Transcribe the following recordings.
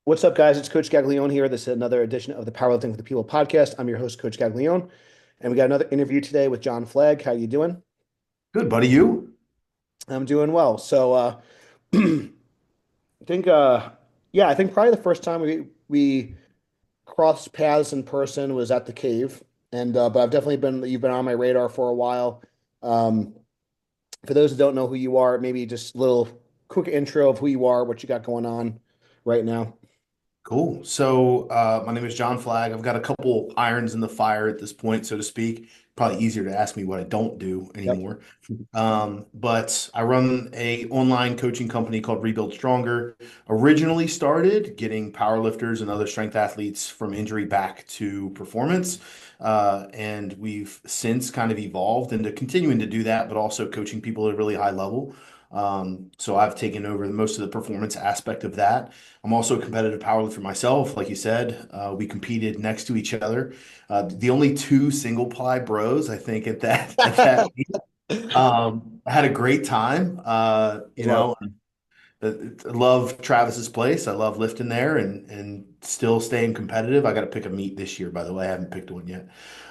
What's up, guys? It's Coach Gaglione here. This is another edition of the Powerlifting for the People podcast. I'm your host, Coach Gaglione, and we got another interview today with John Flagg. How you doing? Good, buddy. You? I'm doing well. I think, yeah, I think probably the first time we crossed paths in person was at the cave, and but I've definitely been you've been on my radar for a while. Um, for those who don't know who you are, maybe just a little quick intro of who you are, what you got going on right now. Cool. My name is John Flagg. I've got a couple irons in the fire at this point, so to speak. Probably easier to ask me what I don't do Yep. anymore. But I run a online coaching company called Rebuild Stronger. Originally started getting powerlifters and other strength athletes from injury back to performance. And we've since kind of evolved into continuing to do that, but also coaching people at a really high level. So I've taken over most of the performance aspect of that. I'm also a competitive powerlifter myself. Like you said, we competed next to each other. The only two single ply bros, I think, at that meet. I had a great time. Love. I love Travis's place. I love lifting there and still staying competitive. I got to pick a meet this year, by the way. I haven't picked one yet.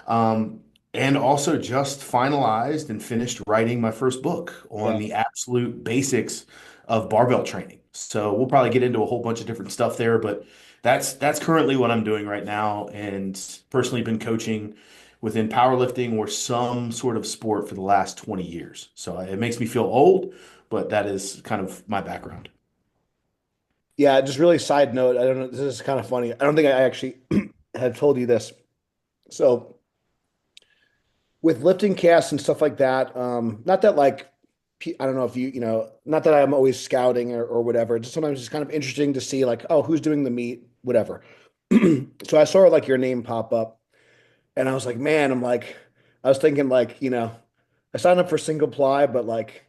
Um, and also just finalized and finished writing my first book on Yeah. the absolute basics of barbell training. So we'll probably get into a whole bunch of different stuff there, but that's currently what I'm doing right now, and personally been coaching within powerlifting or some sort of sport for the last 20 years. So it makes me feel old, but that is kind of my background. Yeah, just really side note. I don't know. This is kind of funny. I don't think I actually had told you this. So with lifting casts and stuff like that, not that like I don't know if not that I'm always scouting or whatever. Just sometimes it's kind of interesting to see like, oh, who's doing the meet, whatever. So I saw like your name pop up, and I was like, man, I was thinking like, I signed up for single ply, but like,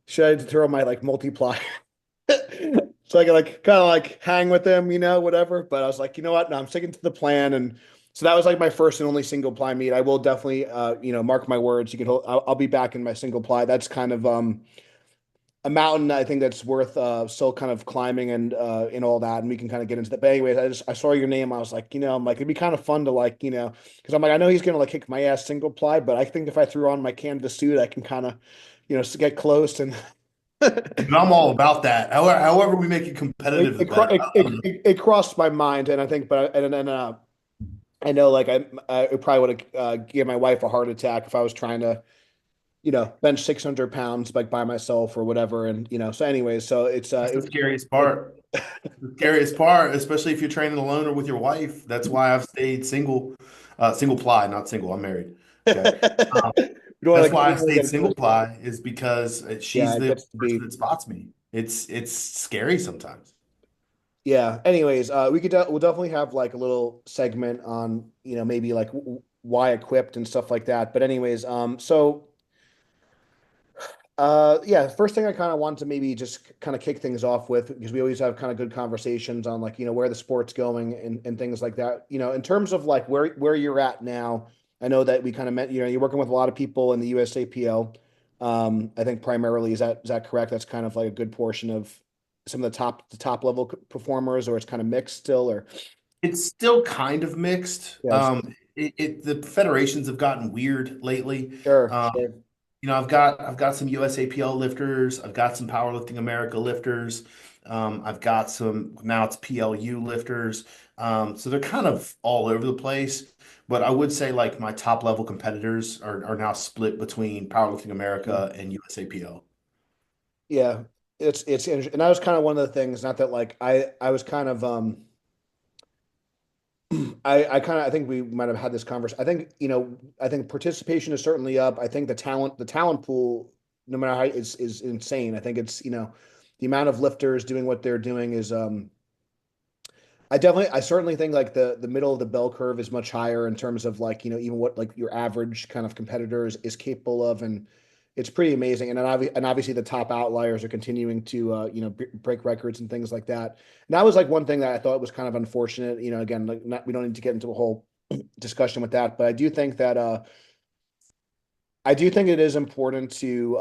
should I throw my like multiply? So I could like kind of like hang with them, whatever. But I was like, you know what? No, I'm sticking to the plan. And so that was like my first and only single ply meet. I will definitely, mark my words. You can hold, I'll be back in my single ply. That's kind of a mountain I think that's worth still kind of climbing and all that. And we can kind of get into that. But anyways, I saw your name. I was like, I'm like, it'd be kind of fun to like, because I'm like, I know he's gonna like kick my ass single ply, but I think if I threw on my canvas suit, I can kind of, get close and And I'm all about that. However we make it competitive, the better. it crossed my mind, and I think, but and then I know like I probably would have gave my wife a heart attack if I was trying to bench 600 pounds like by myself or whatever, and so anyways, so That's it the was scariest it, part. The scariest part, especially if you're training alone or with your wife. That's why I've stayed single, single ply, not single. I'm married. Okay. Um, that's we why I don't want to stayed get into single this, but ply is because yeah, she's it the gets to person be that spots me. It's scary sometimes. yeah. Anyways, we'll definitely have like a little segment on maybe like why equipped and stuff like that. But anyways, yeah, first thing I kind of want to maybe just kind of kick things off with, because we always have kind of good conversations on like, where the sport's going and things like that. In terms of like where you're at now, I know that we kind of met, you're working with a lot of people in the USAPL. I think primarily, is that correct? That's kind of like a good portion of some of the top level performers, or it's kind of mixed still, or It's still kind of mixed. yes. The federations have gotten weird lately. Sure, Um, sure. I've got some USAPL lifters. I've got some Powerlifting America lifters. I've got some now it's PLU lifters. So they're kind of all over the place. But I would say like my top level competitors are now split between Powerlifting America and USAPL. Yeah, it's interesting. And that was kind of one of the things, not that like I was kind of I think we might have had this conversation. I think, I think participation is certainly up. I think the talent pool, no matter how, is insane. I think it's, the amount of lifters doing what they're doing is I certainly think like the middle of the bell curve is much higher in terms of like, even what like your average kind of competitors is capable of, and it's pretty amazing. And then obviously the top outliers are continuing to break records and things like that. And that was like one thing that I thought was kind of unfortunate. Again, like we don't need to get into a whole discussion with that, but I do think it is important to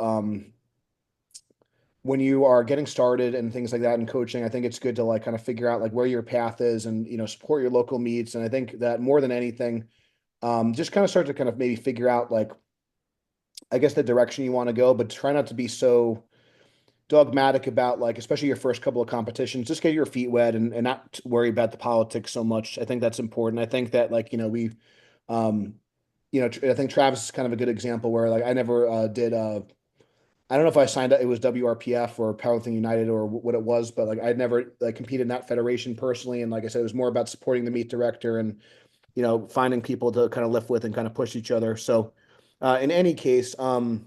when you are getting started and things like that in coaching, I think it's good to like kind of figure out like where your path is and support your local meets. And I think that more than anything, just kind of start to kind of maybe figure out like I guess the direction you want to go, but try not to be so dogmatic about like especially your first couple of competitions. Just get your feet wet and not worry about the politics so much. I think that's important. I think that like we um I think Travis is kind of a good example where like I never did I don't know if I signed up, it was WRPF or Powerlifting United or what it was, but like I'd never like competed in that federation personally. And like I said, it was more about supporting the meet director and, finding people to kind of lift with and kind of push each other. So, in any case, one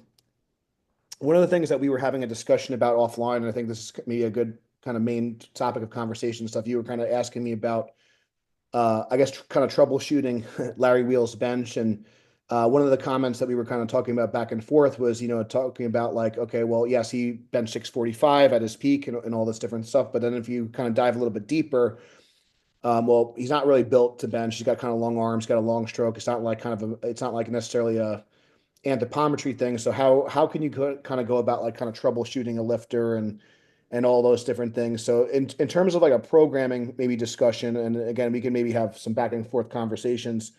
of the things that we were having a discussion about offline, and I think this is maybe a good kind of main topic of conversation stuff, you were kind of asking me about I guess kind of troubleshooting Larry Wheel's bench. And one of the comments that we were kind of talking about back and forth was, talking about like, okay, well, yes, he benched 645 at his peak and all this different stuff. But then if you kind of dive a little bit deeper, well, he's not really built to bench. He's got kind of long arms, got a long stroke. It's not like it's not like necessarily a anthropometry thing. So how can you kind of go about like kind of troubleshooting a lifter and all those different things. So in terms of like a programming maybe discussion, and again, we can maybe have some back and forth conversations.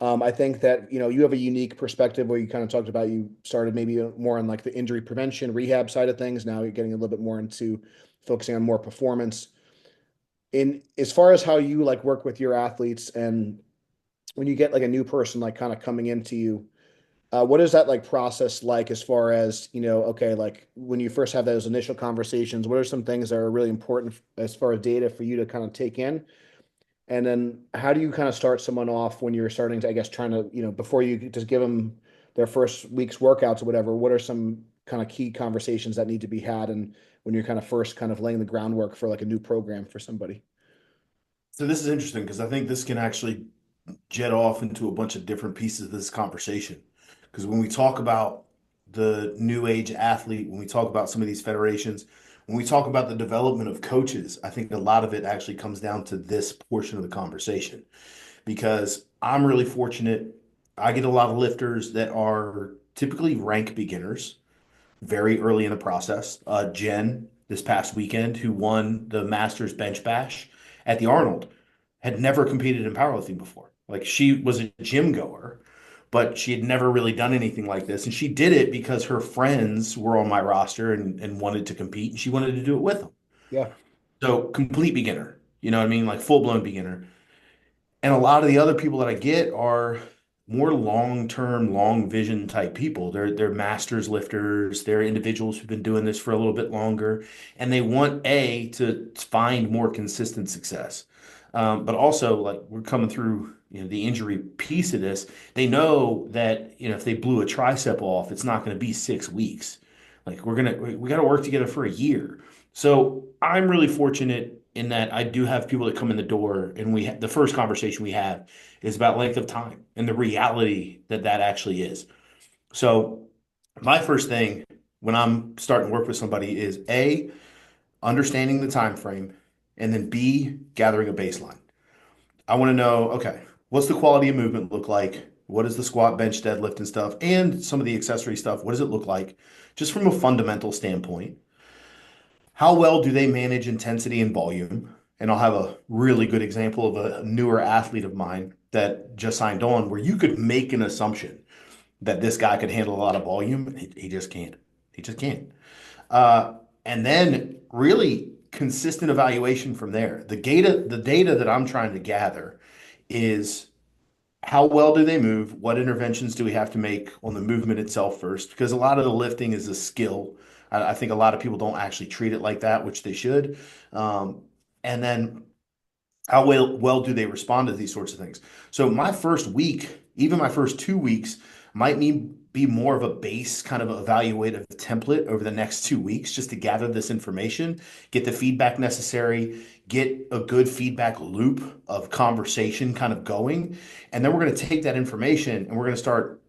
I think that you have a unique perspective where you kind of talked about you started maybe more on like the injury prevention rehab side of things. Now you're getting a little bit more into focusing on more performance. In as far as how you like work with your athletes and when you get like a new person like kind of coming into you, what is that like process like as far as, okay, like when you first have those initial conversations, what are some things that are really important as far as data for you to kind of take in? And then how do you kind of start someone off when you're starting to, I guess, trying to, before you just give them their first week's workouts or whatever, what are some kind of key conversations that need to be had? And when you're kind of first kind of laying the groundwork for like a new program for somebody? So this is interesting because I think this can actually jet off into a bunch of different pieces of this conversation. Because when we talk about the new age athlete, when we talk about some of these federations, when we talk about the development of coaches, I think a lot of it actually comes down to this portion of the conversation. Because I'm really fortunate. I get a lot of lifters that are typically rank beginners very early in the process. Jen, this past weekend, who won the Masters Bench Bash at the Arnold, had never competed in powerlifting before. Like she was a gym goer, but she had never really done anything like this. And she did it because her friends were on my roster and wanted to compete, and she wanted to do it with them. Yeah. So complete beginner, you know what I mean? Like full blown beginner. And a lot of the other people that I get are more long-term, long vision type people. They're masters lifters, they're individuals who've been doing this for a little bit longer, and they want to find more consistent success. But also, like we're coming through, the injury piece of this, they know that if they blew a tricep off, it's not going to be 6 weeks. Like we got to work together for a year. So I'm really fortunate in that I do have people that come in the door, and the first conversation we have is about length of time and the reality that that actually is. So my first thing when I'm starting to work with somebody is A, understanding the time frame, and then B, gathering a baseline. I want to know, okay, what's the quality of movement look like? What is the squat, bench, deadlift, and stuff, and some of the accessory stuff? What does it look like, just from a fundamental standpoint? How well do they manage intensity and volume? And I'll have a really good example of a newer athlete of mine that just signed on where you could make an assumption that this guy could handle a lot of volume. He just can't. He just can't. And then really consistent evaluation from there. The data that I'm trying to gather is how well do they move? What interventions do we have to make on the movement itself first? Because a lot of the lifting is a skill. I think a lot of people don't actually treat it like that, which they should. Um, and then how well do they respond to these sorts of things? So my first week, even my first 2 weeks, might be more of a base kind of evaluative template over the next 2 weeks just to gather this information, get the feedback necessary, get a good feedback loop of conversation kind of going. And then we're going to take that information and we're going to start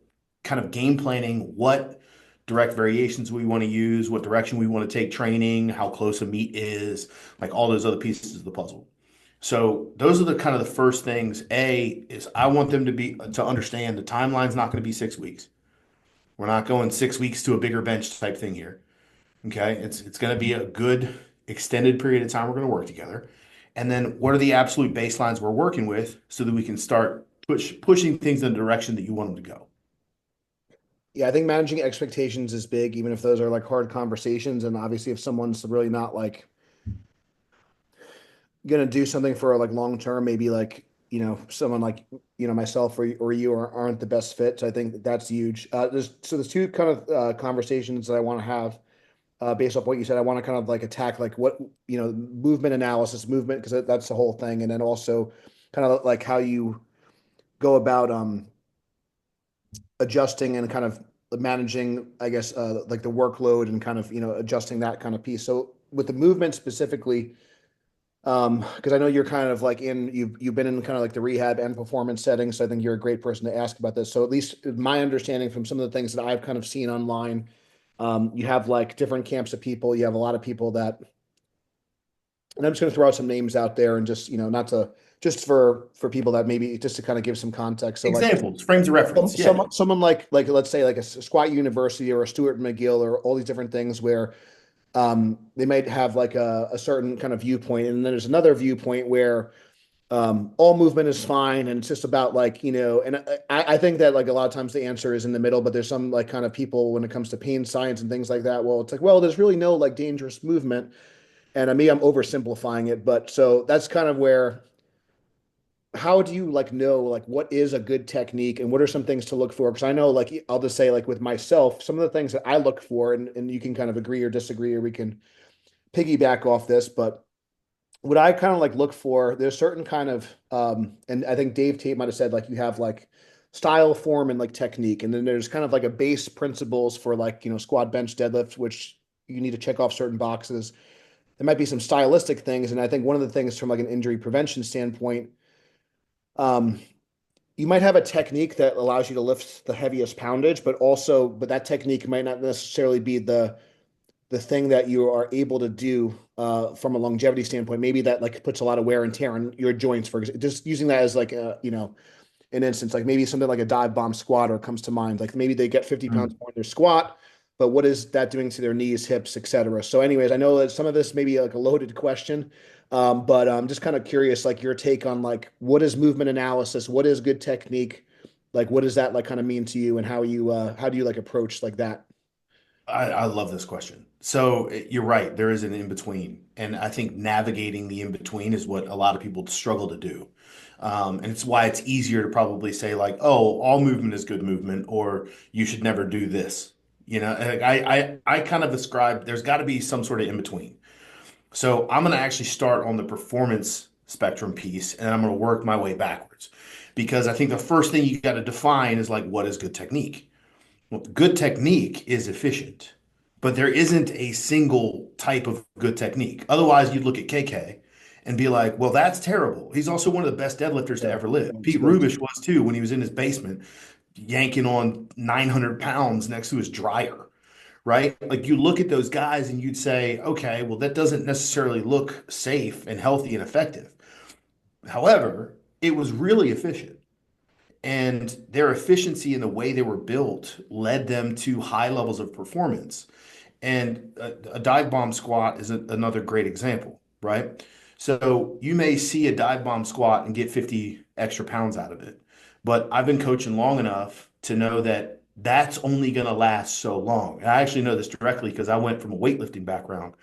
kind of game planning what direct variations we want to use, what direction we want to take training, how close a meet is, like all those other pieces of the puzzle. So those are the kind of the first things. A is I want them to understand the timeline's not going to be 6 weeks. We're not going 6 weeks to a bigger bench type thing here. Okay, it's going to be a good extended period of time we're going to work together. And then what are the absolute baselines we're working with so that we can start pushing things in the direction that you want them to go. Yeah, I think managing expectations is big, even if those are like hard conversations. And obviously, if someone's really not like gonna do something for like long term, maybe like someone like myself or you aren't the best fit. So I think that's huge. There's two kind of conversations that I want to have based off what you said. I want to kind of like attack like what movement analysis, movement because that's the whole thing, and then also kind of like how you go about adjusting and kind of managing, I guess, like the workload and kind of adjusting that kind of piece. So with the movement specifically. Because I know you're kind of like you've been in kind of like the rehab and performance setting, so I think you're a great person to ask about this. So at least my understanding from some of the things that I've kind of seen online, you have like different camps of people. You have a lot of people that, and I'm just going to throw out some names out there and just not to just for people that maybe just to kind of give some context. So like Examples, frames of reference. Yeah. someone like let's say like a Squat University or a Stuart McGill or all these different things where they might have like a certain kind of viewpoint, and then there's another viewpoint where all movement is fine, and it's just about like and I think that like a lot of times the answer is in the middle, but there's some like kind of people when it comes to pain science and things like that. Well, it's like, well, there's really no like dangerous movement, and I mean I'm oversimplifying it, but so that's kind of where how do you like know like what is a good technique and what are some things to look for? Because I know like I'll just say like with myself, some of the things that I look for, and you can kind of agree or disagree, or we can piggyback off this, but what I kind of like look for, there's certain kind of and I think Dave Tate might have said like you have like style, form, and like technique. And then there's kind of like a base principles for like, squat, bench, deadlift, which you need to check off certain boxes. There might be some stylistic things. And I think one of the things from like an injury prevention standpoint, um, you might have a technique that allows you to lift the heaviest poundage, but that technique might not necessarily be the thing that you are able to do from a longevity standpoint. Maybe that like puts a lot of wear and tear on your joints, for example. Just using that as like an instance, like maybe something like a dive bomb squatter comes to mind. Like maybe they get 50 pounds Mm. more in their squat, but what is that doing to their knees, hips, etc. So, anyways, I know that some of this may be like a loaded question, but I'm just kind of curious, like your take on like what is movement analysis, what is good technique, like what does that like kind of mean to you, and how do you like approach like that? I love this question. So you're right, there is an in between. And I think navigating the in between is what a lot of people struggle to do. And it's why it's easier to probably say, like, oh, all movement is good movement, or you should never do this. And I kind of ascribe there's got to be some sort of in between. So I'm going to actually start on the performance spectrum piece and I'm going to work my way backwards because I think the first thing you got to define is like, what is good technique? Well, good technique is efficient, but there isn't a single type of good technique. Otherwise, you'd look at KK and be like, well, that's terrible. He's also one of the best deadlifters to Yeah, ever live. it's Pete good. Rubish was too when he was in his basement, yanking on 900 pounds next to his dryer, right? Like you look at those guys and you'd say, okay, well, that doesn't necessarily look safe and healthy and effective. However, it was really efficient. And their efficiency in the way they were built led them to high levels of performance. And a dive bomb squat is another great example, right? So you may see a dive bomb squat and get 50 extra pounds out of it. But I've been coaching long enough to know that that's only going to last so long. And I actually know this directly because I went from a weightlifting background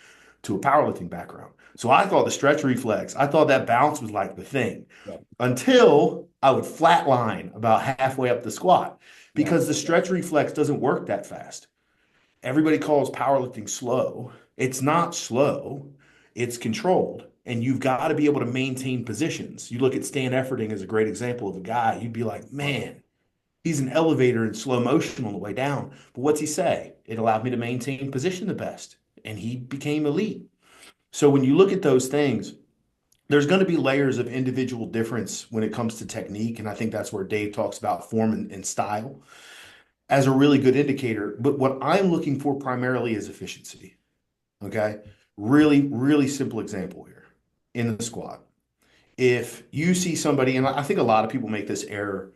to a powerlifting background. So I thought the stretch reflex, I thought that bounce was like the thing Yeah, until I would flatline about halfway up the squat yeah, because the stretch reflex doesn't work that fast. Everybody calls powerlifting slow. It's not slow, it's controlled. And you've got to be able to maintain positions. You look at Stan Efferding as a great example of a guy, you'd be like, man, he's an elevator in slow motion on the way down. But what's he say? It allowed me to maintain position the best. And he became elite. So when you look at those things, there's going to be layers of individual difference when it comes to technique. And I think that's where Dave talks about form and style as a really good indicator. But what I'm looking for primarily is efficiency. Okay. Really, really simple example here in the squat. If you see somebody, and I think a lot of people make this error,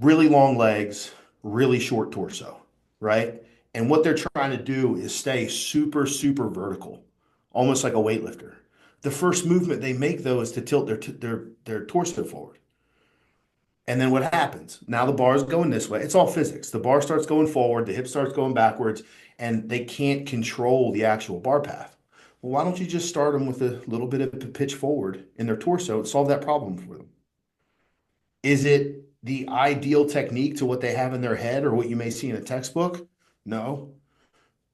really long legs, really short torso, right? And what they're trying to do is stay super, super vertical, almost like a weightlifter. The first movement they make, though, is to tilt their torso forward. And then what happens? Now the bar is going this way. It's all physics. The bar starts going forward, the hip starts going backwards, and they can't control the actual bar path. Well, why don't you just start them with a little bit of a pitch forward in their torso and solve that problem for them? Is it the ideal technique to what they have in their head or what you may see in a textbook? No.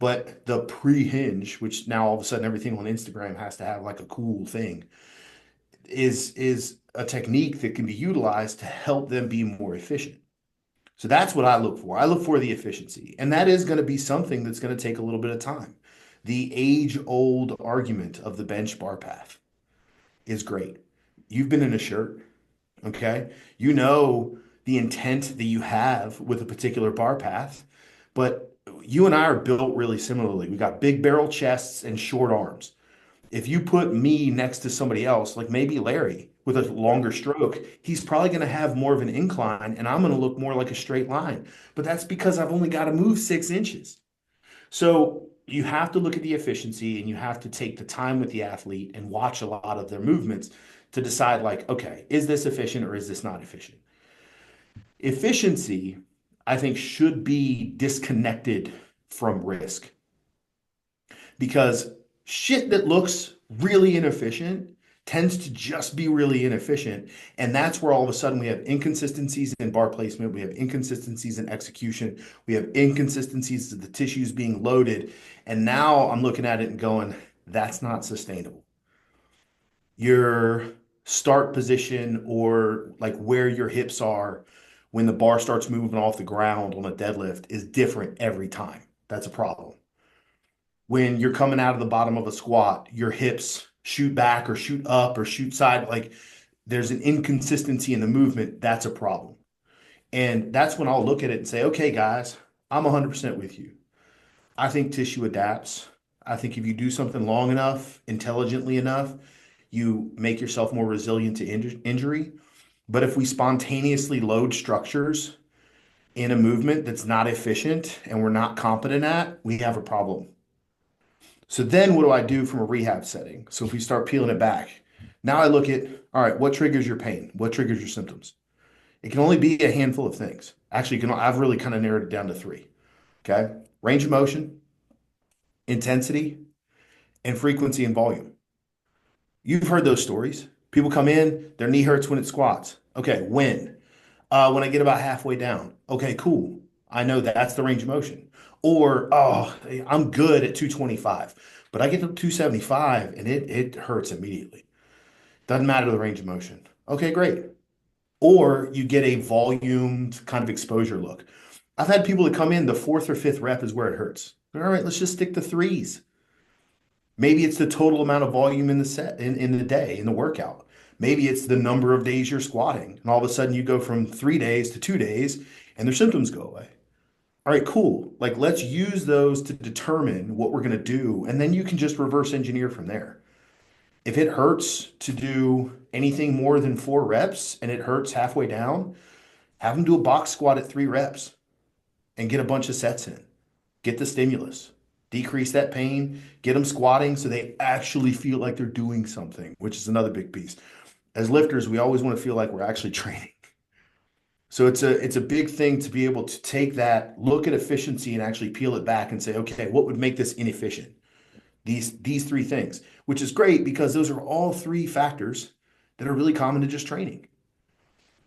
But the pre-hinge, which now all of a sudden everything on Instagram has to have like a cool thing, is a technique that can be utilized to help them be more efficient. So that's what I look for. I look for the efficiency. And that is going to be something that's going to take a little bit of time. The age-old argument of the bench bar path is great. You've been in a shirt, okay? You know the intent that you have with a particular bar path, but you and I are built really similarly. We got big barrel chests and short arms. If you put me next to somebody else, like maybe Larry with a longer stroke, he's probably going to have more of an incline and I'm going to look more like a straight line. But that's because I've only got to move 6 inches. So you have to look at the efficiency and you have to take the time with the athlete and watch a lot of their movements to decide, like, okay, is this efficient or is this not efficient? Efficiency, I think, should be disconnected from risk because shit that looks really inefficient tends to just be really inefficient. And that's where all of a sudden we have inconsistencies in bar placement, we have inconsistencies in execution, we have inconsistencies of the tissues being loaded. And now I'm looking at it and going, that's not sustainable. Your start position or like where your hips are when the bar starts moving off the ground on a deadlift is different every time. That's a problem. When you're coming out of the bottom of a squat, your hips shoot back or shoot up or shoot side, like there's an inconsistency in the movement. That's a problem. And that's when I'll look at it and say, okay, guys, I'm 100% with you. I think tissue adapts. I think if you do something long enough, intelligently enough, you make yourself more resilient to injury. But if we spontaneously load structures in a movement that's not efficient and we're not competent at, we have a problem. So then what do I do from a rehab setting? So if we start peeling it back, now I look at, all right, what triggers your pain? What triggers your symptoms? It can only be a handful of things. Actually, I've really kind of narrowed it down to three. Okay. Range of motion, intensity, and frequency and volume. You've heard those stories. People come in, their knee hurts when it squats. Okay, when? When I get about halfway down. Okay, cool. I know that's the range of motion. Or, oh, I'm good at 225, but I get to 275 and it hurts immediately. Doesn't matter the range of motion. Okay, great. Or you get a volumed kind of exposure look. I've had people that come in, the fourth or fifth rep is where it hurts. All right, let's just stick to threes. Maybe it's the total amount of volume in the set in the day, in the workout. Maybe it's the number of days you're squatting. And all of a sudden you go from 3 days to 2 days and their symptoms go away. All right, cool. Like let's use those to determine what we're going to do. And then you can just reverse engineer from there. If it hurts to do anything more than 4 reps and it hurts halfway down, have them do a box squat at 3 reps and get a bunch of sets in. Get the stimulus, decrease that pain, get them squatting so they actually feel like they're doing something, which is another big piece. As lifters, we always want to feel like we're actually training. So it's a big thing to be able to take that, look at efficiency and actually peel it back and say, okay, what would make this inefficient? These three things, which is great because those are all three factors that are really common to just training.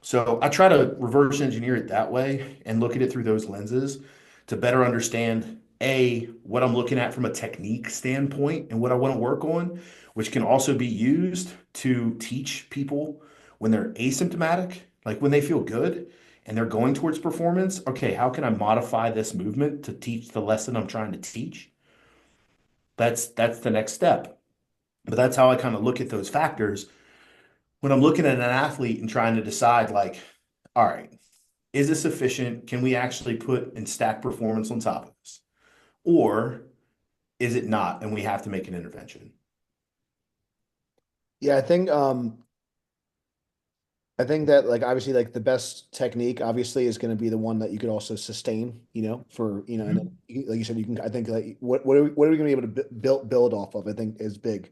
So I try to reverse engineer it that way and look at it through those lenses to better understand A, what I'm looking at from a technique standpoint and what I want to work on, which can also be used to teach people when they're asymptomatic, like when they feel good and they're going towards performance. Okay, how can I modify this movement to teach the lesson I'm trying to teach? That's the next step. But that's how I kind of look at those factors when I'm looking at an athlete and trying to decide, like, all right, is this efficient? Can we actually put and stack performance on top of this? Or is it not? And we have to make an intervention. Yeah, I think I think that like obviously like the best technique obviously is going to be the one that you could also sustain, for and then Mhm. like you said, you can I think like what are we going to be able to build off of? I think is big.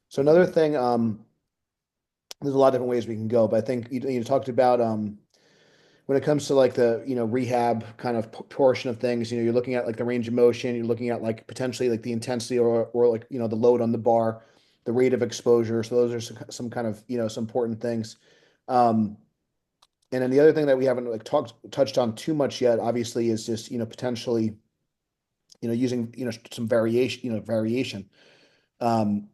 So another thing, there's a lot of different ways we can go, but I think you talked about when it comes to like the rehab kind of portion of things, you're looking at like the range of motion, you're looking at like potentially like the intensity or like the load on the bar, the rate of exposure. So those are some kind of some important things. Um, and then the other thing that we haven't like touched on too much yet, obviously, is just potentially using some variation. Um,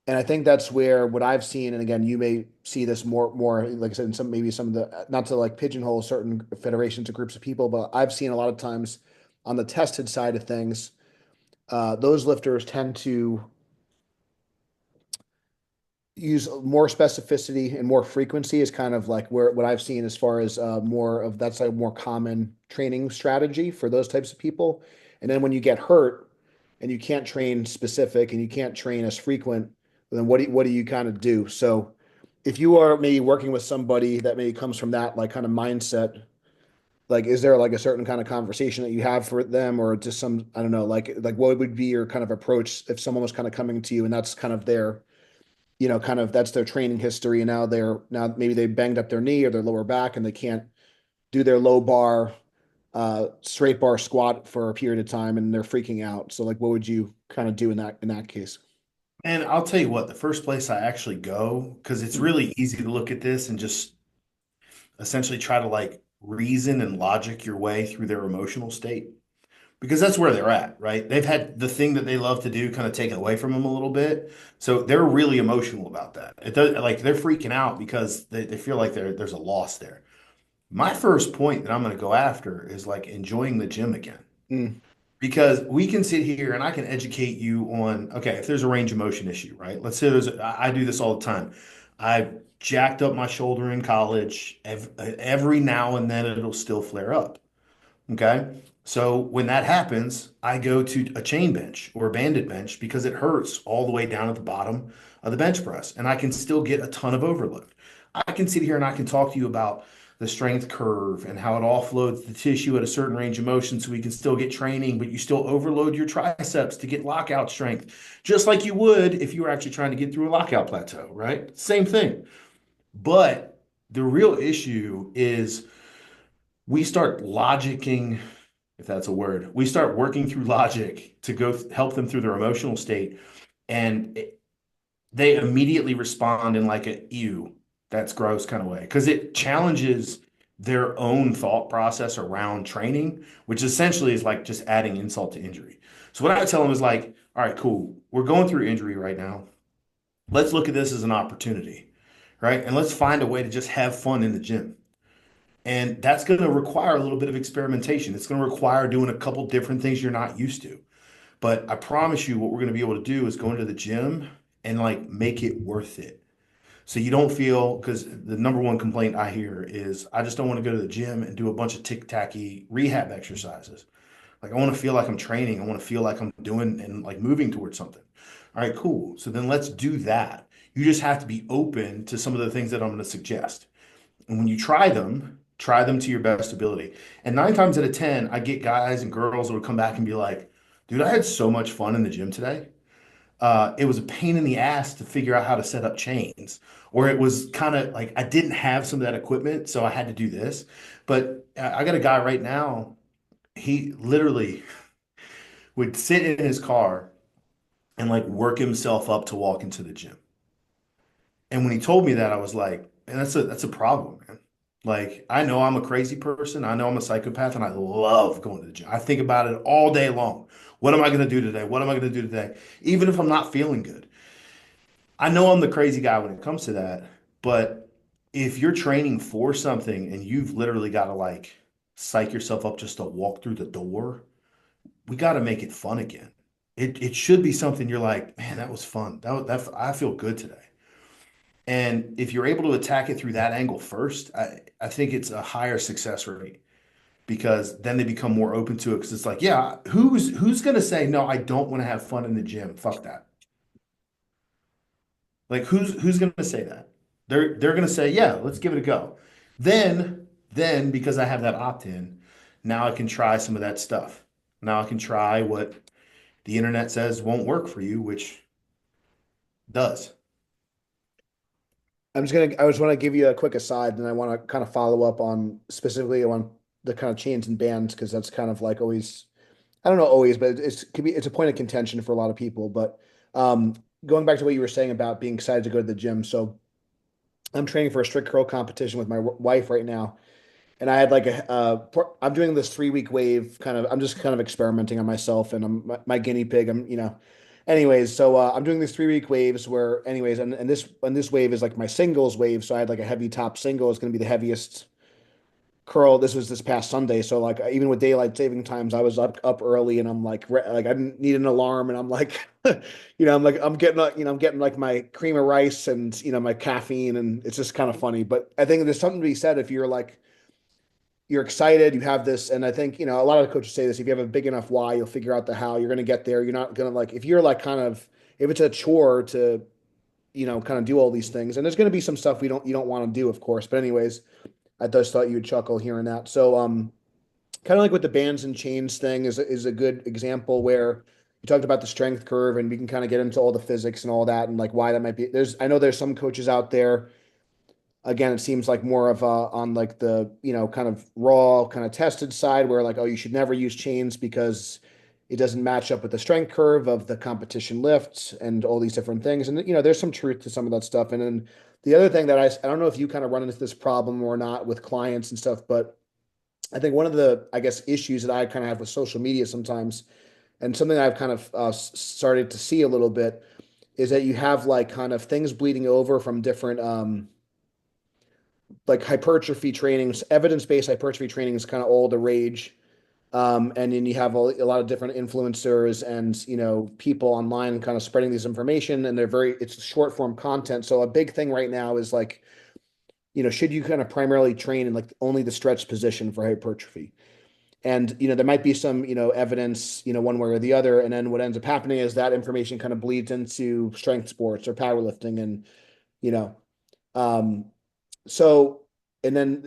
and I think that's where what I've seen, and again, you may see this more like I said, in some of the not to like pigeonhole certain federations or groups of people, but I've seen a lot of times on the tested side of things, those lifters tend to use more specificity and more frequency is kind of like where what I've seen as far as more of that's a more common training strategy for those types of people. And then when you get hurt and you can't train specific and you can't train as frequent, then what do you kind of do? So if you are maybe working with somebody that maybe comes from that like kind of mindset, like is there like a certain kind of conversation that you have for them or just some, I don't know, like what would be your kind of approach if someone was kind of coming to you and that's kind of their kind of that's their training history. And now maybe they banged up their knee or their lower back and they can't do their low bar, straight bar squat for a period of time and they're freaking out. So like, what would you kind of do in that case? And I'll tell you what, the first place I actually go, because it's really easy to look at this and just essentially try to like reason and logic your way through their emotional state. Because that's where they're at, right? They've had the thing that they love to do kind of taken away from them a little bit. So they're really emotional about that. It does, like they're freaking out because they feel like there's a loss there. My first point that I'm going to go after is like enjoying the gym again. Mm, Because we can sit here and I can educate you on, okay, if there's a range of motion issue, right? Let's say I do this all the time. I jacked up my shoulder in college. Every now and then it'll still flare up. Okay. So when that happens, I go to a chain bench or a banded bench because it hurts all the way down at the bottom of the bench press and I can still get a ton of overload. I can sit here and I can talk to you about the strength curve and how it offloads the tissue at a certain range of motion so we can still get training, but you still overload your triceps to get lockout strength, just like you would if you were actually trying to get through a lockout plateau, right? Same thing. But the real issue is we start logicking, if that's a word, we start working through logic to go help them through their emotional state. And they immediately respond in like a ew, that's gross kind of way. Because it challenges their own thought process around training, which essentially is like just adding insult to injury. So what I tell them is like, all right, cool. We're going through injury right now. Let's look at this as an opportunity, right? And let's find a way to just have fun in the gym. And that's going to require a little bit of experimentation. It's going to require doing a couple different things you're not used to. But I promise you, what we're going to be able to do is go into the gym and like make it worth it. So you don't feel, because the number one complaint I hear is I just don't want to go to the gym and do a bunch of tick-tacky rehab exercises. Like I want to feel like I'm training. I want to feel like I'm doing and like moving towards something. All right, cool. So then let's do that. You just have to be open to some of the things that I'm going to suggest. And when you try them to your best ability. And nine times out of 10, I get guys and girls that would come back and be like, dude, I had so much fun in the gym today. It was a pain in the ass to figure out how to set up chains, or it was kind of like I didn't have some of that equipment, so I had to do this. But I got a guy right now, he literally would sit in his car and like work himself up to walk into the gym. And when he told me that, I was like, man, that's a problem, man. Like, I know I'm a crazy person. I know I'm a psychopath, and I love going to the gym. I think about it all day long. What am I going to do today? What am I going to do today? Even if I'm not feeling good. I know I'm the crazy guy when it comes to that, but if you're training for something and you've literally got to like psych yourself up just to walk through the door, we got to make it fun again. It should be something you're like, man, that was fun. That I feel good today. And if you're able to attack it through that angle first, I think it's a higher success rate because then they become more open to it because it's like, yeah, who's gonna say no, I don't want to have fun in the gym? Fuck that. Like who's gonna say that? They're gonna say, yeah, let's give it a go. Then because I have that opt-in, now I can try some of that stuff. Now I can try what the internet says won't work for you, which does. I just want to give you a quick aside, and I want to kind of follow up on specifically on the kind of chains and bands because that's kind of like always, I don't know always, but it's a point of contention for a lot of people. But um, going back to what you were saying about being excited to go to the gym, so I'm training for a strict curl competition with my wife right now, and I had like I'm doing this 3 week wave kind of. I'm just kind of experimenting on myself, and I'm my guinea pig. Anyways, so I'm doing these 3 week waves where, anyways, and this wave is like my singles wave. So I had like a heavy top single. It's going to be the heaviest curl. This was this past Sunday. So like even with daylight saving times, I was up early, and I'm like I didn't need an alarm, and I'm like, I'm getting like my cream of rice and my caffeine, and it's just kind of funny. But I think there's something to be said if you're excited, you have this, and I think, a lot of coaches say this, if you have a big enough why, you'll figure out the how, you're going to get there. You're not going to like, if you're like if it's a chore to, kind of do all these things, and there's going to be some stuff you don't want to do, of course. But anyways, I just thought you would chuckle hearing that. So, kind of like with the bands and chains thing is a good example where you talked about the strength curve, and we can kind of get into all the physics and all that, and like why that might be. I know there's some coaches out there. Again, it seems like more of on like the, kind of raw, kind of tested side where like, oh, you should never use chains because it doesn't match up with the strength curve of the competition lifts and all these different things. And, there's some truth to some of that stuff. And then the other thing that I don't know if you kind of run into this problem or not with clients and stuff, but I think one of the, I guess, issues that I kind of have with social media sometimes, and something that I've kind of started to see a little bit, is that you have like kind of things bleeding over from different, like hypertrophy trainings, evidence-based hypertrophy training is kind of all the rage. And then you have a lot of different influencers and, people online kind of spreading this information, and it's short form content. So a big thing right now is like, should you kind of primarily train in like only the stretch position for hypertrophy? And, there might be some, evidence, one way or the other. And then what ends up happening is that information kind of bleeds into strength sports or powerlifting. And, you know, um, so, and then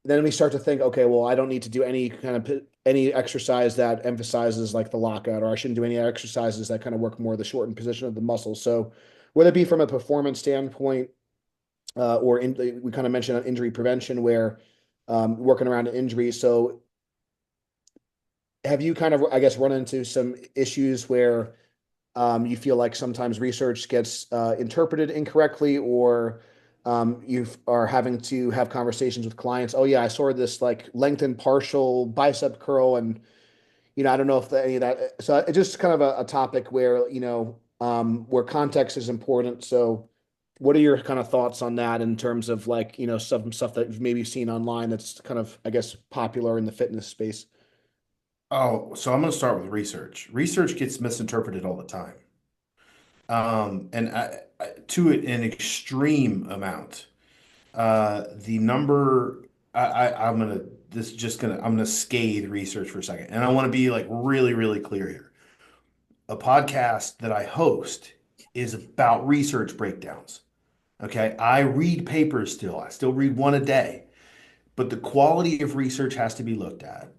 then we start to think, okay, well, I don't need to do any exercise that emphasizes like the lockout, or I shouldn't do any exercises that kind of work more the shortened position of the muscle. So, whether it be from a performance standpoint, we kind of mentioned on injury prevention, where working around an injury. So, have you kind of, I guess, run into some issues where you feel like sometimes research gets interpreted incorrectly, or you are having to have conversations with clients? Oh yeah, I saw this like lengthened partial bicep curl, and I don't know if any of that. So it's just kind of a topic where where context is important. So, what are your kind of thoughts on that in terms of like some stuff that you've maybe seen online that's kind of, I guess, popular in the fitness space? Oh, so I'm going to start with research. Research gets misinterpreted all the time, to an extreme amount. The number I'm gonna this is just gonna I'm gonna scathe research for a second, and I want to be like really really clear here. A podcast that I host is about research breakdowns. Okay, I read papers still. I still read one a day, but the quality of research has to be looked at.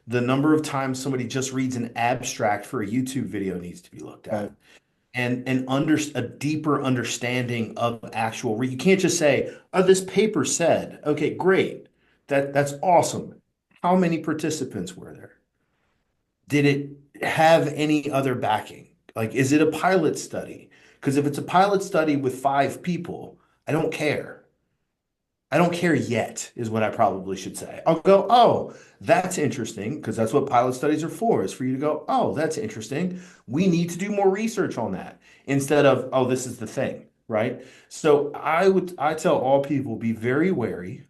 The number of times somebody just reads an abstract for a YouTube video needs to be looked Right. at, and under a deeper understanding of actual you can't just say, oh, this paper said, okay, great, that's awesome. How many participants were there? Did it have any other backing? Like, is it a pilot study? Because if it's a pilot study with 5 people, I don't care. I don't care yet, is what I probably should say. I'll go, oh, that's interesting, because that's what pilot studies are for, is for you to go, oh, that's interesting. We need to do more research on that instead of, oh, this is the thing, right? So I tell all people, be very wary.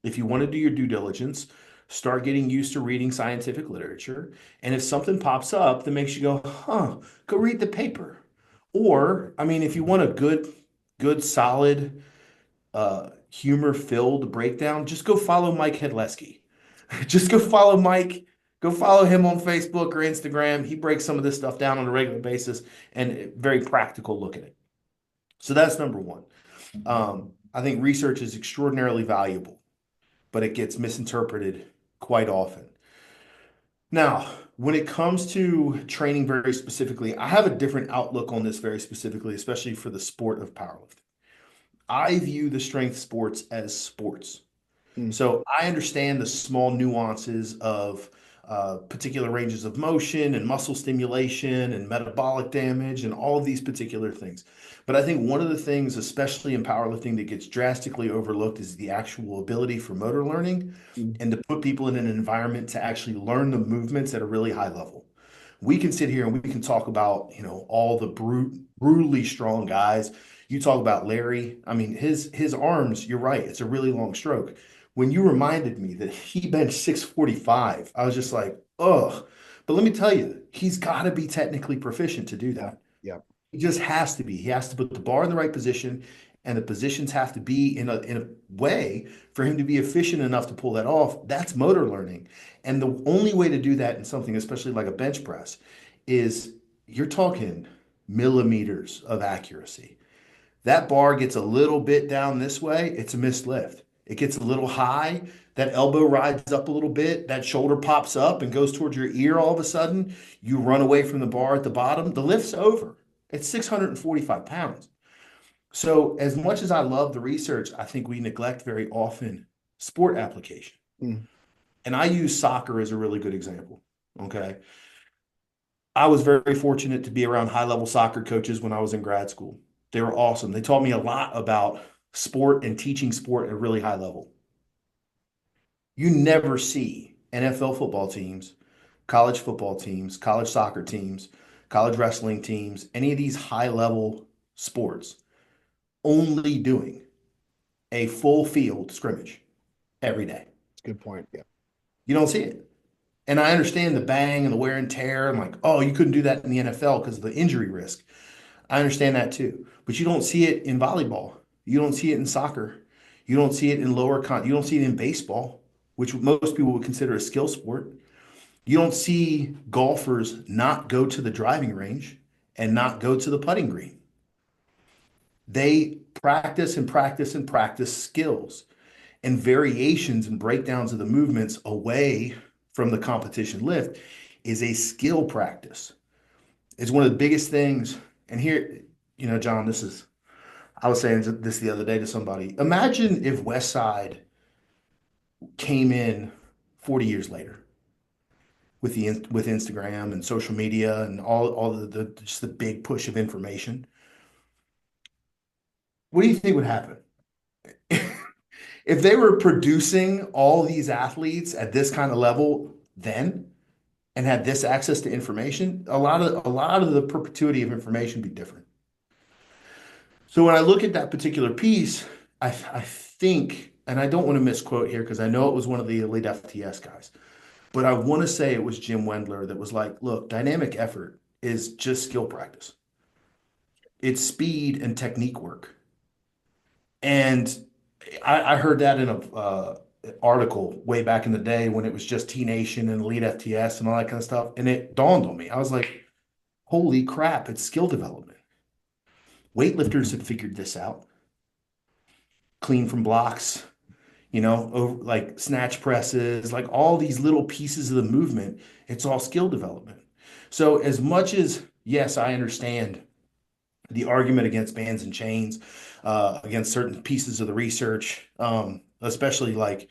If you want to do your due diligence, start getting used to reading scientific literature. And if something pops up that makes you go, huh, go read the paper. Or, I mean, if you want a good, solid, humor-filled breakdown, just go follow Mike Hedleski. Just go follow Mike. Go follow him on Facebook or Instagram. He breaks some of this stuff down on a regular basis and very practical look at it. So that's number one. I think research is extraordinarily valuable, but it gets misinterpreted quite often. Now, when it comes to training very specifically, I have a different outlook on this very specifically, especially for the sport of powerlifting. I view the strength sports as sports. Mm, So I understand the small nuances of particular ranges of motion and muscle stimulation and metabolic damage and all of these particular things. But I think one of the things, especially in powerlifting, that gets drastically overlooked is the actual ability for motor learning mm, and to put people in an environment to actually learn the movements at a really high level. We can sit here and we can talk about, all the brutally strong guys. You talk about Larry. I mean, his arms, you're right, it's a really long stroke. When you reminded me that he benched 645, I was just like, ugh. But let me tell you, he's got to be technically proficient to do yeah, that. yeah. He just has to be. He has to put the bar in the right position, and the positions have to be in a way for him to be efficient enough to pull that off. That's motor learning. And the only way to do that in something, especially like a bench press, is you're talking millimeters of accuracy. That bar gets a little bit down this way, it's a missed lift. It gets a little high, that elbow rides up a little bit, that shoulder pops up and goes towards your ear all of a sudden. You run away from the bar at the bottom, the lift's over. It's 645 pounds. So, as much as I love the research, I think we neglect very often sport application. Mm, And I use soccer as a really good example. Okay. I was very fortunate to be around high level soccer coaches when I was in grad school. They were awesome. They taught me a lot about sport and teaching sport at a really high level. You never see NFL football teams, college football teams, college soccer teams, college wrestling teams, any of these high level sports only doing a full field scrimmage every day. that's a good point. Yeah. You don't see it. And I understand the bang and the wear and tear. I'm like, oh, you couldn't do that in the NFL because of the injury risk. I understand that too. But you don't see it in volleyball. You don't see it in soccer. You don't see it in you don't see it in baseball, which most people would consider a skill sport. You don't see golfers not go to the driving range and not go to the putting green. They practice and practice and practice skills and variations and breakdowns of the movements away from the competition lift is a skill practice. It's one of the biggest things. And here, John, I was saying this the other day to somebody. Imagine if West Side came in 40 years later with Instagram and social media and all the just the big push of information. What do you think would happen? If they were producing all these athletes at this kind of level then and had this access to information, a lot of the perpetuity of information would be different. So when I look at that particular piece, I think, and I don't want to misquote here because I know it was one of the elite FTS guys, but I want to say it was Jim Wendler that was like, look, dynamic effort is just skill practice. It's speed and technique work. And I heard that in a article way back in the day when it was just T Nation and Elite FTS and all that kind of stuff. And it dawned on me. I was like, holy crap, it's skill development. Weightlifters have figured this out. Clean from blocks, over, like snatch presses, like all these little pieces of the movement, it's all skill development. So as much as, yes, I understand the argument against bands and chains, against certain pieces of the research, especially like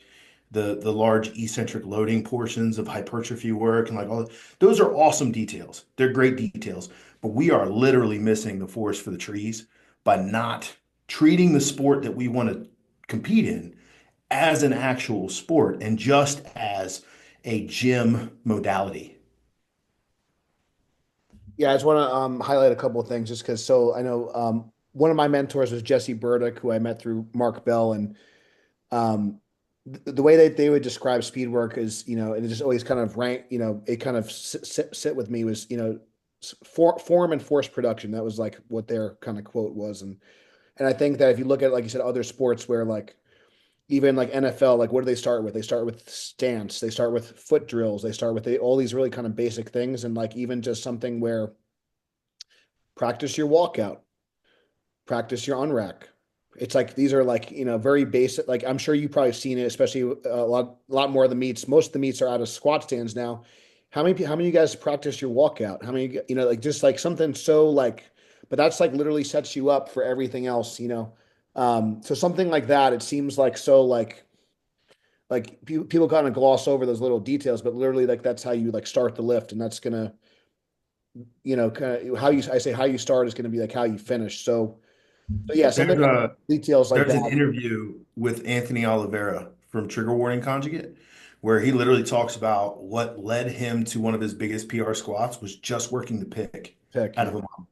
the large eccentric loading portions of hypertrophy work and like all those are awesome details. They're great details, but we are literally missing the forest for the trees by not treating the sport that we want to compete in as an actual sport and just as a gym modality. Yeah, I just want to highlight a couple of things just because. So I know one of my mentors was Jesse Burdick, who I met through Mark Bell, and the way that they would describe speed work is, and it just always kind of it kind of sit with me was, form and force production. That was like what their kind of quote was, and I think that if you look at, like you said, other sports where like even like NFL, like what do they start with? They start with stance, they start with foot drills, they start with all these really kind of basic things, and like even just something where practice your walkout, practice your unrack. It's like these are like, very basic. Like I'm sure you probably seen it, especially a lot more of the meets. Most of the meets are out of squat stands now. How many of you guys practice your walkout? How many, like just like something so like, but that's like literally sets you up for everything else. So something like that, it seems like so like people kind of gloss over those little details, but literally like that's how you like start the lift, and that's gonna, kind of how you I say how you start is gonna be like how you finish. So yeah, something There's like a details like there's an that. interview with Anthony Oliveira from Trigger Warning Conjugate where he literally talks about what led him to one of his biggest PR squats was just working the pick Pick, out yeah. of a mile.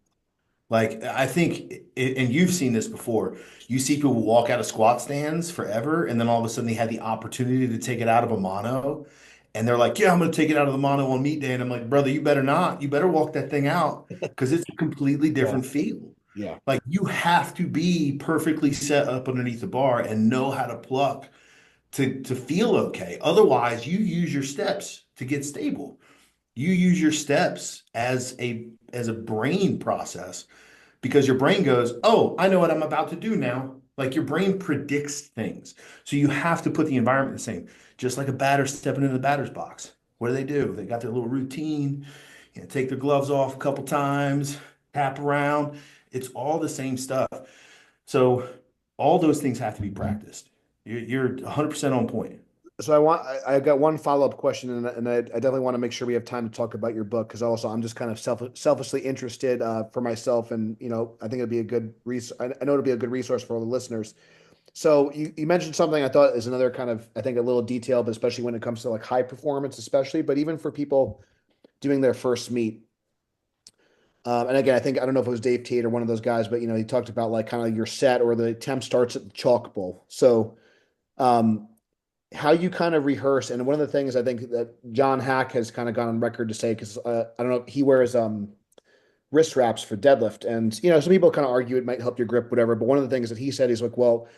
Like I think, and you've seen this before. You see people walk out of squat stands forever, and then all of a sudden they had the opportunity to take it out of a mono, and they're like, "Yeah, I'm going to take it out of the mono on meet day." And I'm like, "Brother, you better not. You better walk that thing out because it's a completely Yeah, different feel." yeah. Like you have to be perfectly set up underneath the bar and know how to pluck to feel okay. Otherwise, you use your steps to get stable. You use your steps as a brain process because your brain goes, "Oh, I know what I'm about to do now." Like your brain predicts things. So you have to put the environment the same. Just like a batter stepping into the batter's box. What do? They got their little routine, take their gloves off a couple times, tap around. It's all the same stuff. So all those things have to be practiced. You're 100% on point. So I got one follow-up question, and I definitely want to make sure we have time to talk about your book, because also I'm just kind of selfishly interested for myself, and I think it'd be a good I know it'll be a good resource for all the listeners. So you mentioned something I thought is another kind of, I think, a little detail, but especially when it comes to like high performance, especially, but even for people doing their first meet. And again, I don't know if it was Dave Tate or one of those guys, but he talked about like kind of your set or the attempt starts at the chalk bowl. So um, how you kind of rehearse, and one of the things I think that John Hack has kind of gone on record to say, because I don't know, he wears wrist wraps for deadlift, and some people kind of argue it might help your grip, whatever. But one of the things that he said is like, well,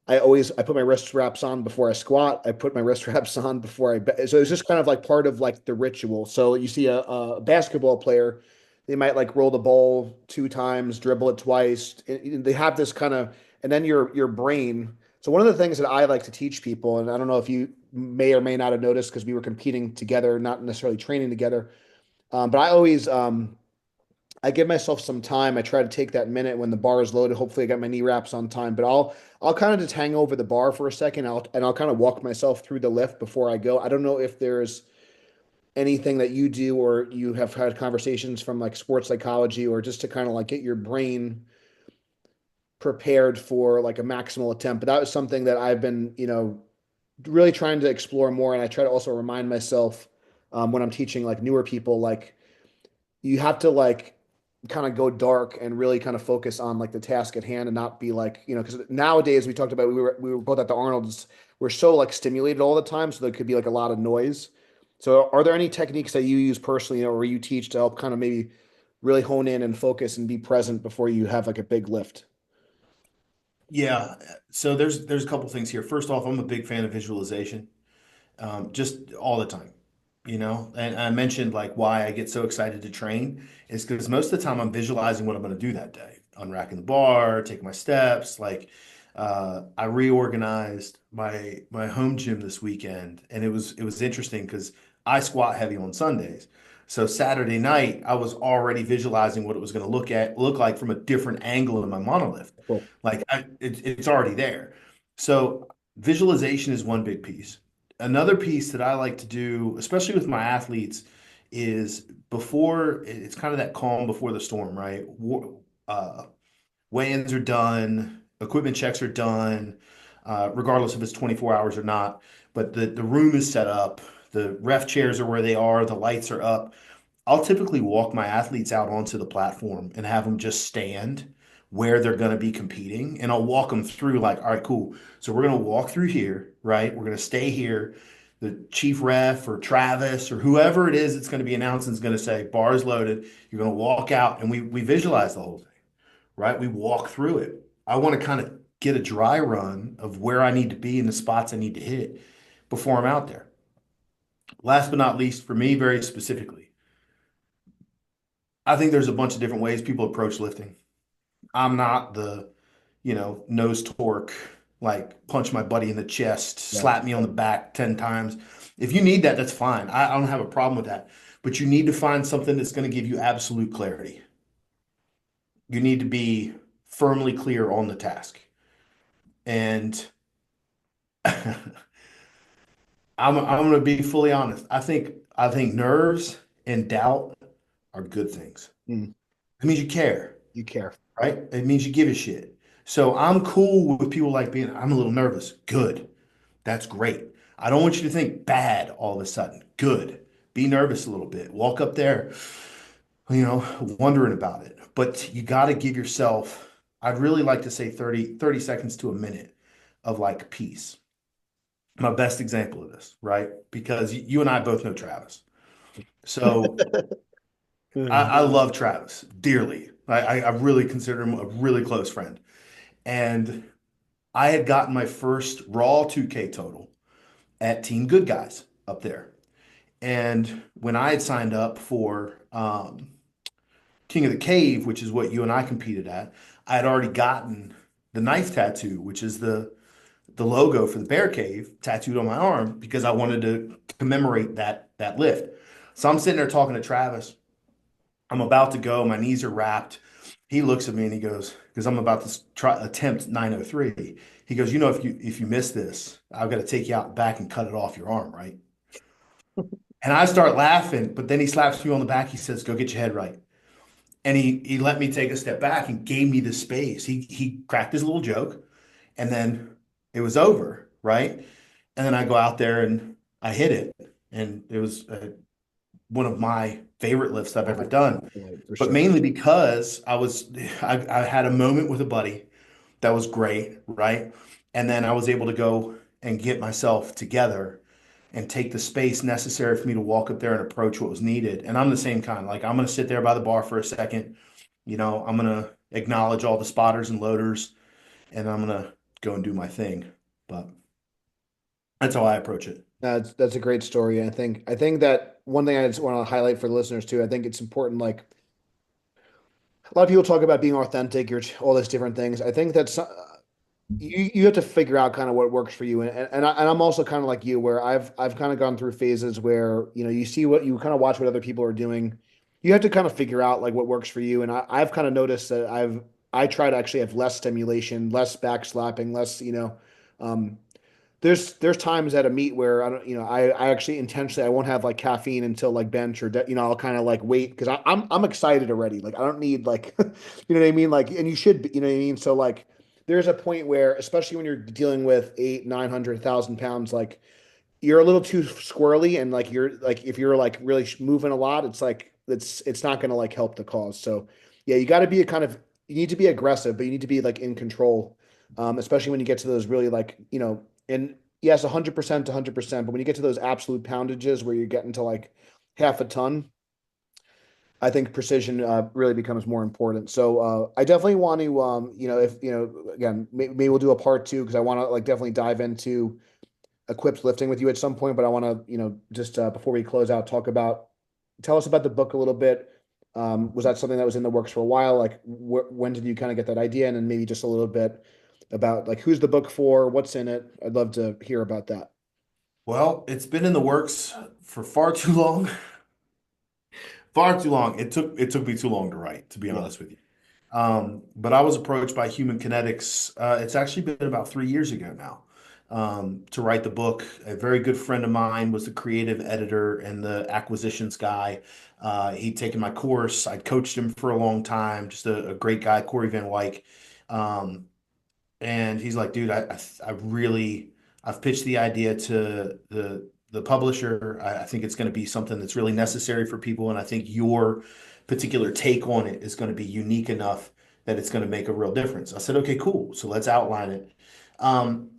I put my wrist wraps on before I squat. I put my wrist wraps on before so it's just kind of like part of like the ritual. So you see a basketball player, they might like roll the ball 2 times, dribble it twice. They have this kind of, and then your brain. So one of the things that I like to teach people, and I don't know if you may or may not have noticed because we were competing together, not necessarily training together, but I give myself some time. I try to take that minute when the bar is loaded. Hopefully, I got my knee wraps on time. But I'll kind of just hang over the bar for a second. I'll kind of walk myself through the lift before I go. I don't know if there's anything that you do or you have had conversations from like sports psychology, or just to kind of like get your brain prepared for like a maximal attempt. But that was something that I've been, really trying to explore more. And I try to also remind myself when I'm teaching like newer people, like you have to like kind of go dark and really kind of focus on like the task at hand, and not be like, because nowadays we talked about, we were both at the Arnold's, we're so like stimulated all the time, so there could be like a lot of noise. So are there any techniques that you use personally, or you teach to help kind of maybe really hone in and focus and be present before you have like a big lift? Yeah. So there's a couple things here. First off, I'm a big fan of visualization. Just all the time, And I mentioned like why I get so excited to train is because most of the time I'm visualizing what I'm going to do that day, unracking the bar, taking my steps. Like I reorganized my home gym this weekend, and it was interesting because I squat heavy on Sundays. So Saturday night, I was already visualizing what it was going to look like from a different angle in my monolift. Cool. Like it's already there. So visualization is one big piece. Another piece that I like to do, especially with my athletes, is before it's kind of that calm before the storm, right? Uh, Weigh-ins are done, equipment checks are done, regardless if it's 24 hours or not. But the room is set up, the ref chairs are where they are, the lights are up. I'll typically walk my athletes out onto the platform and have them just stand where they're going to be competing. And I'll walk them through, like, all right, cool. So we're going to walk through here, right? We're going to stay here. The chief ref or Travis or whoever it is that's going to be announcing is going to say, bars loaded. You're going to walk out. And we visualize the whole thing, right? We walk through it. I want to kind of get a dry run of where I need to be and the spots I need to hit before I'm out there. Last but not least, for me, very specifically, I think there's a bunch of different ways people approach lifting. I'm not the nose torque, like punch my buddy in the chest, Right. slap me on the back 10 times. If you need that, that's fine. I don't have a problem with that. But you need to find something that's going to give you absolute clarity. You need to be firmly clear on the task. And I'm going to be fully honest. I think nerves and doubt are good things. Mm, It means you care, you care. right? It means you give a shit. So I'm cool with people like being, I'm a little nervous. Good. That's great. I don't want you to think bad all of a sudden. Good. Be nervous a little bit. Walk up there, wondering about it. But you got to give yourself, I'd really like to say 30 seconds to a minute of like peace. My best example of this, right? Because you and I both know Travis. So I love Travis dearly. I really consider him a really close friend. And I had gotten my first raw 2K total at Team Good Guys up there. And when I had signed up for King of the Cave, which is what you and I competed at, I had already gotten the knife tattoo, which is the logo for the Bear Cave tattooed on my arm because I wanted to commemorate that lift. So I'm sitting there talking to Travis. I'm about to go. My knees are wrapped. He looks at me and he goes, because I'm about to attempt 903. He goes, if you miss this, I've got to take you out back and cut it off your arm, right? And I start laughing, but then he slaps me on the back. He says, "Go get your head right." And he let me take a step back and gave me the space. He cracked his little joke, and then it was over, right? And then I go out there and I hit it, and it was one of my favorite lifts I've ever done. Right, for But sure. mainly because I had a moment with a buddy that was great, right? And then I was able to go and get myself together and take the space necessary for me to walk up there and approach what was needed. And I'm the same kind. Like I'm going to sit there by the bar for a second. I'm going to acknowledge all the spotters and loaders, and I'm going to go and do my thing. But that's how I approach it. That's a great story. I think that one thing I just want to highlight for the listeners too. I think it's important. Like a lot of people talk about being authentic, all these different things. I think that's you have to figure out kind of what works for you. And I'm also kind of like you, where I've kind of gone through phases where you see what you kind of watch what other people are doing. You have to kind of figure out like what works for you. And I've kind of noticed that I try to actually have less stimulation, less backslapping, less there's times at a meet where I don't, I actually intentionally I won't have like caffeine until like bench I'll kind of like wait because I'm excited already. Like I don't need like, you know what I mean? Like, and you should, you know what I mean? So like, there's a point where, especially when you're dealing with 900,000 pounds, like you're a little too squirrely and like you're like if you're like really moving a lot, it's like it's not going to like help the cause. So yeah, you got to be a kind of you need to be aggressive, but you need to be like in control, especially when you get to those really like and yes, 100% to 100%, but when you get to those absolute poundages where you're getting to like half a ton, I think precision really becomes more important. So I definitely want to if again maybe we'll do a part two because I want to like definitely dive into equipped lifting with you at some point, but I want to, just before we close out, tell us about the book a little bit. Was that something that was in the works for a while? Like, when did you kind of get that idea? And then maybe just a little bit about like who's the book for, what's in it. I'd love to hear about that. Well, it's been in the works for far too long. Far too long. It took me too long to write, to be Yeah. honest with you. But I was approached by Human Kinetics. It's actually been about 3 years ago now, to write the book. A very good friend of mine was the creative editor and the acquisitions guy. He'd taken my course. I'd coached him for a long time. Just a great guy, Corey Van Wyk. Um, and he's like, dude, I really, I've pitched the idea to the publisher. I think it's going to be something that's really necessary for people, and I think your particular take on it is going to be unique enough that it's going to make a real difference. I said, okay, cool. So let's outline it. Um,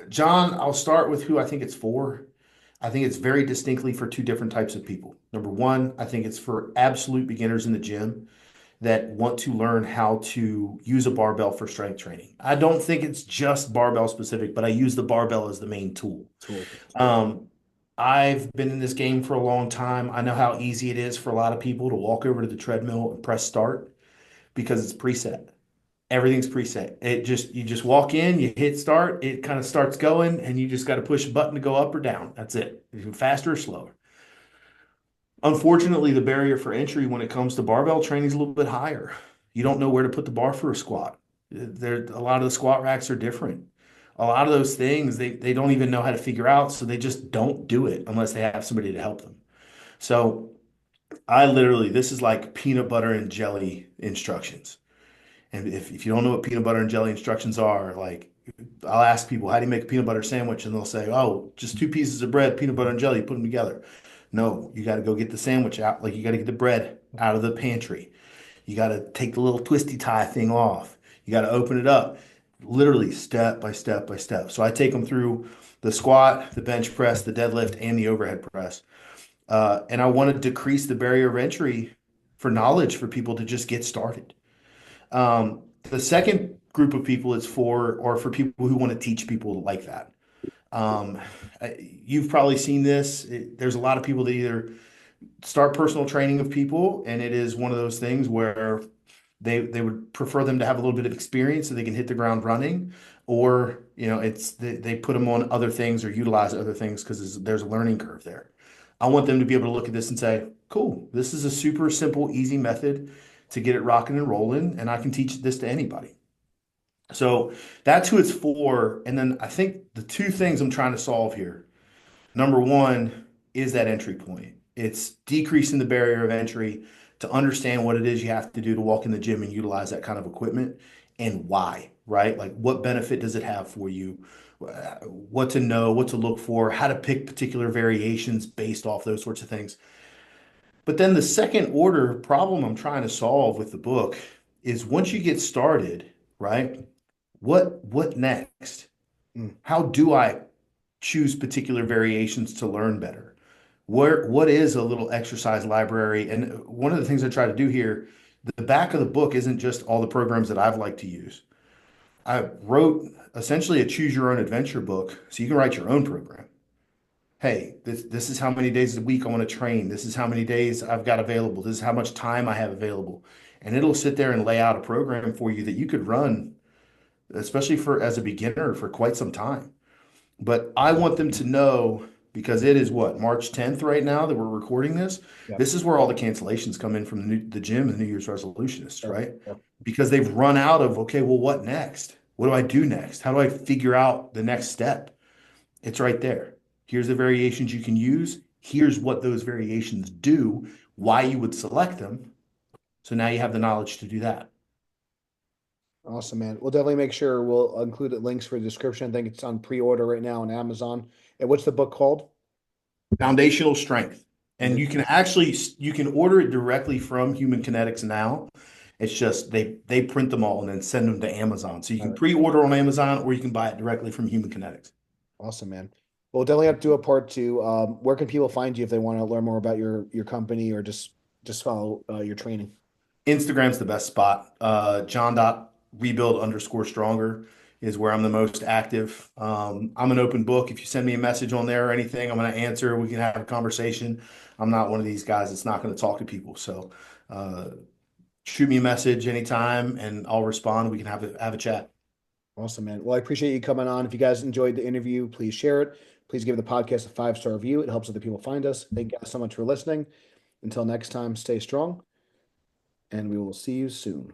John, I'll start with who I think it's for. I think it's very distinctly for two different types of people. Number one, I think it's for absolute beginners in the gym that want to learn how to use a barbell for strength training. I don't think it's just barbell specific, but I use the barbell as the main tool. Tool. Um, I've been in this game for a long time. I know how easy it is for a lot of people to walk over to the treadmill and press start because it's preset. Everything's preset. You just walk in, you hit start, it kind of starts going, and you just got to push a button to go up or down. That's it. Faster or slower. Unfortunately, the barrier for entry when it comes to barbell training is a little bit higher. You don't know where to put the bar for a squat. A lot of the squat racks are different. A lot of those things they don't even know how to figure out, so they just don't do it unless they have somebody to help them. So this is like peanut butter and jelly instructions. And if you don't know what peanut butter and jelly instructions are, like I'll ask people, how do you make a peanut butter sandwich? And they'll say, oh, just two pieces of bread, peanut butter and jelly, put them together. No, you got to go get the sandwich out. Like you got to get the bread out of the pantry. You got to take the little twisty tie thing off. You got to open it up, literally step by step by step. So I take them through the squat, the bench press, the deadlift, and the overhead press. And I want to decrease the barrier of entry for knowledge for people to just get started. The second group of people it's for, or for people who want to teach people like that. Um, you've probably seen this. There's a lot of people that either start personal training of people, and it is one of those things where they would prefer them to have a little bit of experience so they can hit the ground running, or they put them on other things or utilize other things because there's a learning curve there. I want them to be able to look at this and say, cool, this is a super simple, easy method to get it rocking and rolling, and I can teach this to anybody. So that's who it's for. And then I think the two things I'm trying to solve here. Number one is that entry point. It's decreasing the barrier of entry to understand what it is you have to do to walk in the gym and utilize that kind of equipment and why, right? Like what benefit does it have for you? What to know, what to look for, how to pick particular variations based off those sorts of things. But then the second order problem I'm trying to solve with the book is once you get started, right? What next? Mm. How do I choose particular variations to learn better? What is a little exercise library? And one of the things I try to do here, the back of the book isn't just all the programs that I've liked to use. I wrote essentially a choose your own adventure book so you can write your own program. Hey, this is how many days a week I want to train. This is how many days I've got available. This is how much time I have available. And it'll sit there and lay out a program for you that you could run, especially for as a beginner for quite some time. But I want them to know because it is what, March 10th right now that we're recording this. Yeah. This is where all the cancellations come in from the gym and the New Year's resolutionists, Yeah. right? Yeah. Because they've run out of, okay, well, what next? What do I do next? How do I figure out the next step? It's right there. Here's the variations you can use. Here's what those variations do, why you would select them. So now you have the knowledge to do that. Awesome, man. We'll definitely make sure we'll include links for the description. I think it's on pre-order right now on Amazon. And what's the book called? Foundational strength. And And you can order it directly from Human Kinetics now. It's just they print them all and then send them to Amazon. So you can pre-order on Amazon or you can buy it directly from Human Kinetics. Awesome, man. We'll definitely have to do a part two. Where can people find you if they want to learn more about your company or just follow your training? Instagram's the best spot. John.rebuild_stronger is where I'm the most active. I'm an open book. If you send me a message on there or anything, I'm going to answer. We can have a conversation. I'm not one of these guys that's not going to talk to people. So uh, shoot me a message anytime and I'll respond. We can have a chat. Awesome, man. Well, I appreciate you coming on. If you guys enjoyed the interview, please share it. Please give the podcast a 5-star review. It helps other people find us. Thank you guys so much for listening. Until next time, stay strong, and we will see you soon.